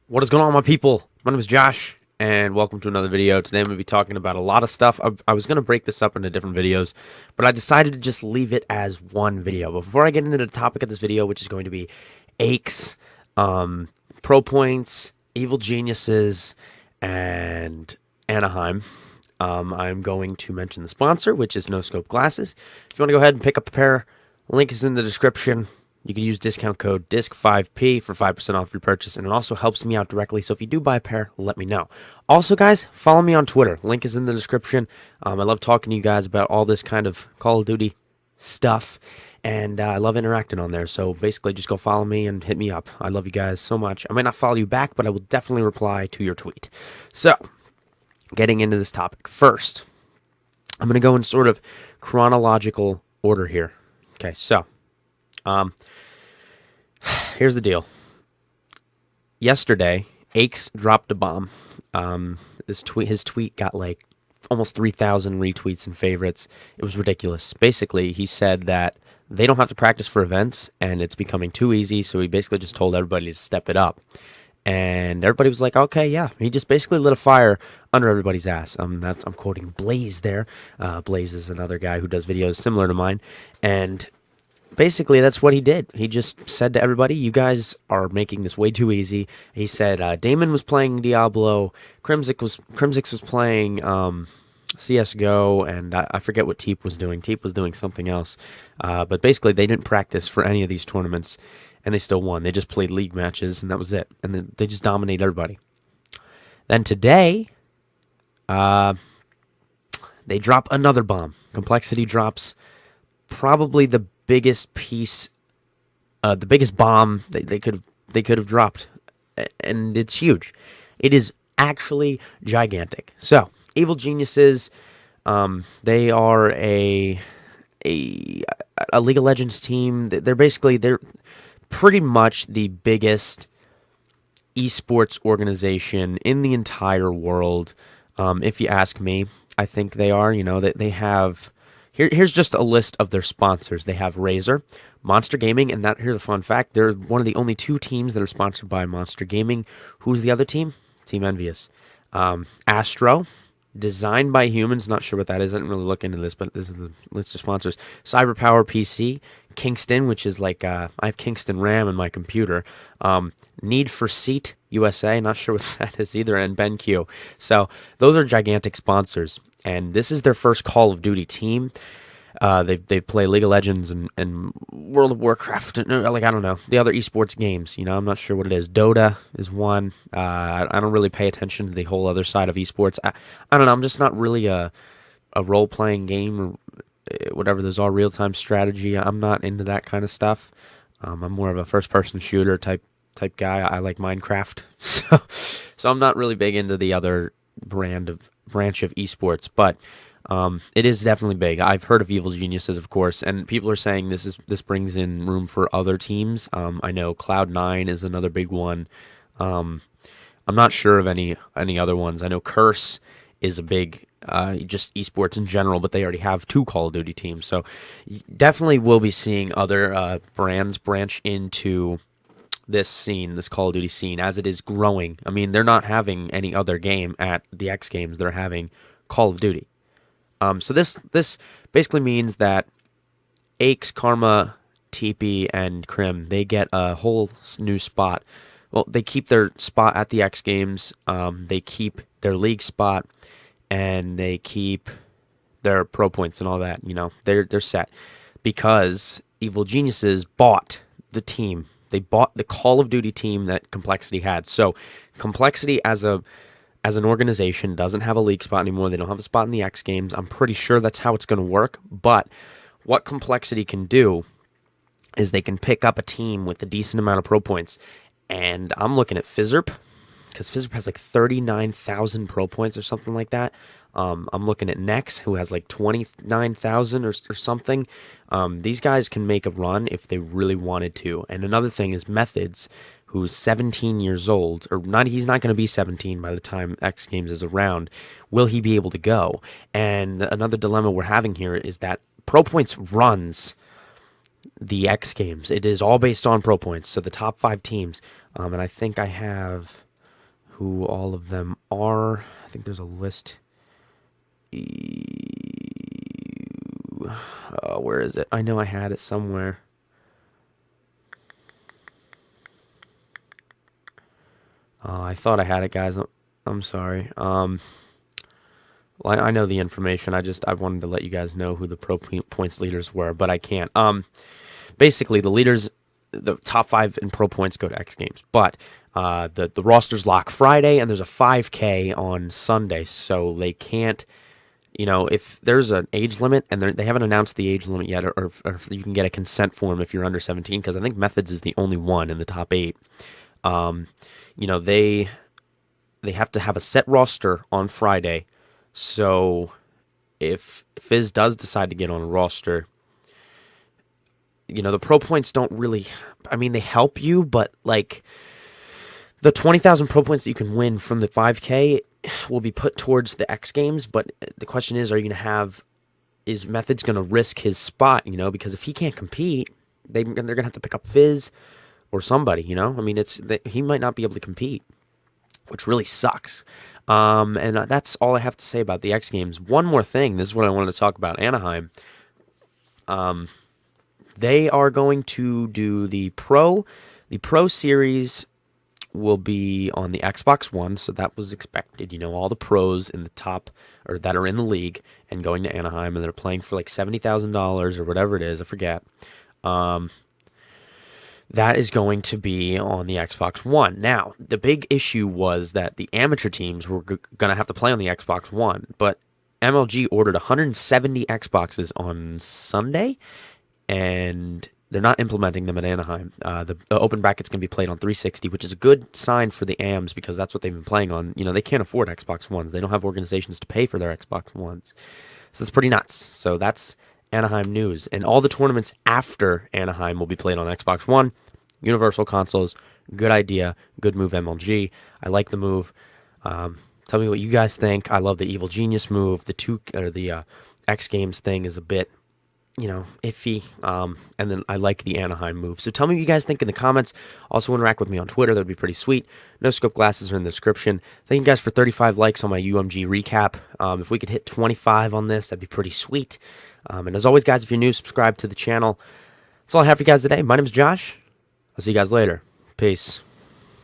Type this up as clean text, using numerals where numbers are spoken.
What is going on, my people? My name is Josh, and welcome to another video. Today I'm going to be talking about a lot of stuff. I was going to break this up into different videos, but I decided to just leave it as one video. But before I get into the topic of this video, which is going to be aches, pro points, evil geniuses, and Anaheim, I'm going to mention the sponsor, which is No Scope Glasses. If you want to go ahead and pick up a pair, link is in the description. You can use discount code DISC5P for 5% off your purchase, and it also helps me out directly. So if you do buy a pair, let me know. Also, guys, follow me on Twitter. Link is in the description. I love talking to you guys about all this kind of Call of Duty stuff, and I love interacting on there. So basically, just go follow me and hit me up. I love you guys so much. I might not follow you back, but I will definitely reply to your tweet. So, getting into this topic. First, I'm going to go in sort of chronological order here. Okay, so here's the deal. Yesterday, Aches dropped a bomb. His tweet got like almost 3,000 retweets and favorites. It was ridiculous. Basically, he said that they don't have to practice for events, and it's becoming too easy. So he basically just told everybody to step it up, and everybody was like, "Okay, yeah." He just basically lit a fire under everybody's ass. I'm quoting Blaze there. Blaze is another guy who does videos similar to mine, and basically, that's what he did. He just said to everybody, "You guys are making this way too easy." He said Damon was playing Diablo, Crimsix was playing CS:GO, and I forget what Teep was doing. Teep was doing something else, but basically, they didn't practice for any of these tournaments, and they still won. They just played league matches, and that was it. And then they just dominated everybody. Then today, they drop another bomb. Complexity drops probably the biggest piece, the biggest bomb they could have dropped, and it's huge. It is actually gigantic. So, evil geniuses, they are a League of Legends team. They're pretty much the biggest esports organization in the entire world. If you ask me, I think they are. You know, that they have. Here's just a list of their sponsors. They have Razer, Monster Gaming, and here's a fun fact. They're one of the only two teams that are sponsored by Monster Gaming. Who's the other team? Team Envious. Astro, designed by humans. Not sure what that is. I didn't really look into this, but this is the list of sponsors. Cyberpower PC, Kingston, which is like, I have Kingston RAM in my computer. Need for Seat USA, not sure what that is either, and BenQ. So those are gigantic sponsors, and this is their first Call of Duty team. They play League of Legends and World of Warcraft, like, I don't know, the other esports games. You know, I'm not sure what it is. Dota is one. I don't really pay attention to the whole other side of esports. I don't know. I'm just not really a role playing game or whatever. There's all real time strategy. I'm not into that kind of stuff. I'm more of a first person shooter type guy. I like Minecraft, so I'm not really big into the other branch of esports, but it is definitely big. I've heard of Evil Geniuses, of course, and people are saying this brings in room for other teams. I know Cloud9 is another big one. I'm not sure of any other ones. I know Curse is a big just esports in general, but they already have two Call of Duty teams, so definitely we'll be seeing other brands branch into this scene, this Call of Duty scene, as it is growing. I mean, they're not having any other game at the X Games. They're having Call of Duty. So this basically means that Aches, Karma, TP, and Crim, they get a whole new spot. Well, they keep their spot at the X Games. They keep their league spot, and they keep their pro points and all that. You know, they're set because Evil Geniuses bought the team. They bought the Call of Duty team that Complexity had. So Complexity as an organization doesn't have a league spot anymore. They don't have a spot in the X Games. I'm pretty sure that's how it's going to work. But what Complexity can do is they can pick up a team with a decent amount of pro points. And I'm looking at Fizzerp, because Fizzerp has like 39,000 pro points or something like that. I'm looking at Nex, who has like 29,000 or something. These guys can make a run if they really wanted to. And another thing is Methods, who's 17 years old, or not. He's not going to be 17 by the time X Games is around. Will he be able to go? And another dilemma we're having here is that Pro Points runs the X Games. It is all based on Pro Points, so the top 5 teams. And I think I have who all of them are. I think there's a list. Where is it? I know I had it somewhere. I thought I had it, guys. I'm sorry. Well, I know the information. I wanted to let you guys know who the pro points leaders were, but I can't. Basically, the leaders, the top 5 in pro points go to X Games, but the rosters lock Friday, and there's a 5K on Sunday, so they can't. If there's an age limit, and they haven't announced the age limit yet, or if you can get a consent form if you're under 17, because I think Methods is the only one in the top 8. They have to have a set roster on Friday. So if Fizz does decide to get on a roster, the pro points don't really, they help you, but like the 20,000 pro points that you can win from the 5K will be put towards the X Games. But the question is, is Methods going to risk his spot, because if he can't compete, they're going to have to pick up Fizz or somebody, he might not be able to compete, which really sucks. And that's all I have to say about the X Games. One more thing. This is what I wanted to talk about. Anaheim. They are going to do the Pro. The Pro Series will be on the Xbox One, so that was expected. All the pros in the top, or that are in the league, and going to Anaheim, and they're playing for like $70,000 or whatever it is. I forget. That is going to be on the Xbox One. Now, the big issue was that the amateur teams were going to have to play on the Xbox One, but MLG ordered 170 Xboxes on Sunday, and they're not implementing them at Anaheim. The open bracket's going to be played on 360, which is a good sign for the AMs because that's what they've been playing on. They can't afford Xbox Ones. They don't have organizations to pay for their Xbox Ones. So that's pretty nuts. So that's Anaheim news. And all the tournaments after Anaheim will be played on Xbox One, Universal Consoles. Good idea. Good move, MLG. I like the move. Tell me what you guys think. I love the Evil Genius move. The X Games thing is a bit, iffy. And then I like the Anaheim move. So tell me what you guys think in the comments. Also interact with me on Twitter. That would be pretty sweet. No scope glasses are in the description. Thank you guys for 35 likes on my UMG recap. If we could hit 25 on this, that'd be pretty sweet. And as always, guys, if you're new, subscribe to the channel. That's all I have for you guys today. My name's Josh. I'll see you guys later. Peace.